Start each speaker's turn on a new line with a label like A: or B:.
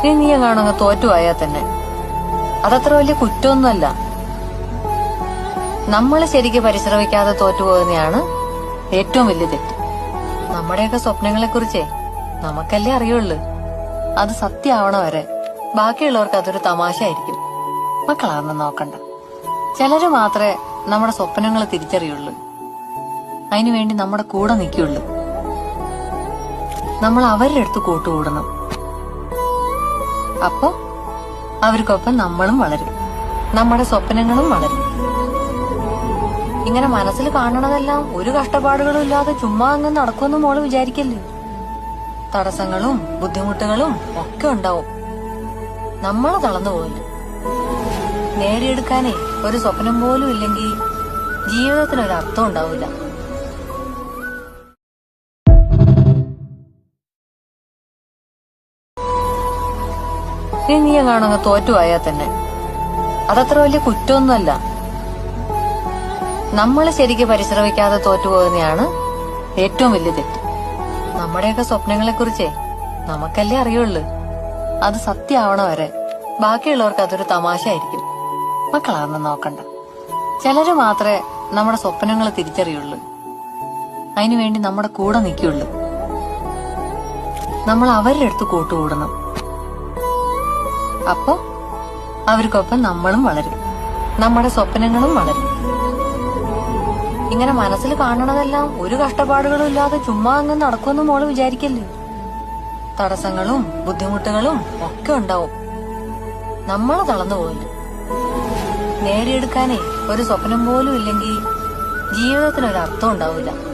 A: ഇനി നീ എങ്ങാണങ്ങ് തോറ്റുപോയാൽ തന്നെ അതത്ര വലിയ കുറ്റമൊന്നുമല്ല. നമ്മൾ ശരിക്ക് പരിശ്രമിക്കാതെ തോറ്റുപോകുന്നതാണ് ഏറ്റവും വലിയ തെറ്റ്. നമ്മുടെയൊക്കെ സ്വപ്നങ്ങളെ കുറിച്ചേ നമുക്കല്ലേ അറിയുള്ളൂ. അത് സത്യമാവണ വരെ ബാക്കിയുള്ളവർക്ക് അതൊരു തമാശയായിരിക്കും. മക്കളാണെന്ന് നോക്കണ്ട. ചിലര് മാത്രമേ നമ്മുടെ സ്വപ്നങ്ങൾ തിരിച്ചറിയുള്ളൂ. അതിനുവേണ്ടി നമ്മുടെ കൂടെ നിൽക്കുള്ളൂ. നമ്മൾ അവരുടെ അടുത്ത് കൂട്ടുകൂടണം. അപ്പൊ അവർക്കൊപ്പം നമ്മളും വളരും, നമ്മുടെ സ്വപ്നങ്ങളും വളരും. ഇങ്ങനെ മനസ്സിൽ കാണണതെല്ലാം ഒരു കഷ്ടപ്പാടുകളും ഇല്ലാതെ ചുമ്മാ അങ്ങ് നടക്കുമെന്ന് മോള് വിചാരിക്കല്ലേ. തടസ്സങ്ങളും ബുദ്ധിമുട്ടുകളും ഒക്കെ ഉണ്ടാവും. നമ്മള് തളർന്നു പോയില്ല. നേടിയെടുക്കാനേ ഒരു സ്വപ്നം പോലും ഇല്ലെങ്കിൽ ജീവിതത്തിനൊരർത്ഥം ഉണ്ടാവില്ല. ഇനി നീ എങ്ങാണങ്ങ് തോറ്റുപോയാൽ തന്നെ അതത്ര വലിയ കുറ്റമൊന്നുമല്ല. നമ്മൾ ശരിക്ക് പരിശ്രമിക്കാതെ തോറ്റുപോകുന്നതാണ് ഏറ്റവും വലിയ തെറ്റ്. നമ്മുടെയൊക്കെ സ്വപ്നങ്ങളെ കുറിച്ചേ നമുക്കല്ലേ അറിയുള്ളൂ. അത് സത്യമാവണ വരെ ബാക്കിയുള്ളവർക്ക് അതൊരു തമാശയായിരിക്കും. മക്കളാണെന്ന് നോക്കണ്ട. ചിലര് മാത്രമേ നമ്മുടെ സ്വപ്നങ്ങൾ തിരിച്ചറിയുള്ളൂ. അതിനുവേണ്ടി നമ്മുടെ കൂടെ നിൽക്കുള്ളൂ. നമ്മൾ അവരുടെ അടുത്ത് കൂട്ടുകൂടണം. അപ്പൊ അവർക്കൊപ്പം നമ്മളും വളരും, നമ്മുടെ സ്വപ്നങ്ങളും വളരും. ഇങ്ങനെ മനസ്സിൽ കാണണതെല്ലാം ഒരു കഷ്ടപ്പാടുകളും ഇല്ലാതെ ചുമ്മാ അങ്ങ് നടക്കുമെന്ന് മോള് വിചാരിക്കല്ലേ. തടസ്സങ്ങളും ബുദ്ധിമുട്ടുകളും ഒക്കെ ഉണ്ടാവും. നമ്മള് തളർന്നു പോയില്ല. നേടിയെടുക്കാനേ ഒരു സ്വപ്നം പോലും ഇല്ലെങ്കിൽ ജീവിതത്തിനൊരർത്ഥം ഉണ്ടാവില്ല.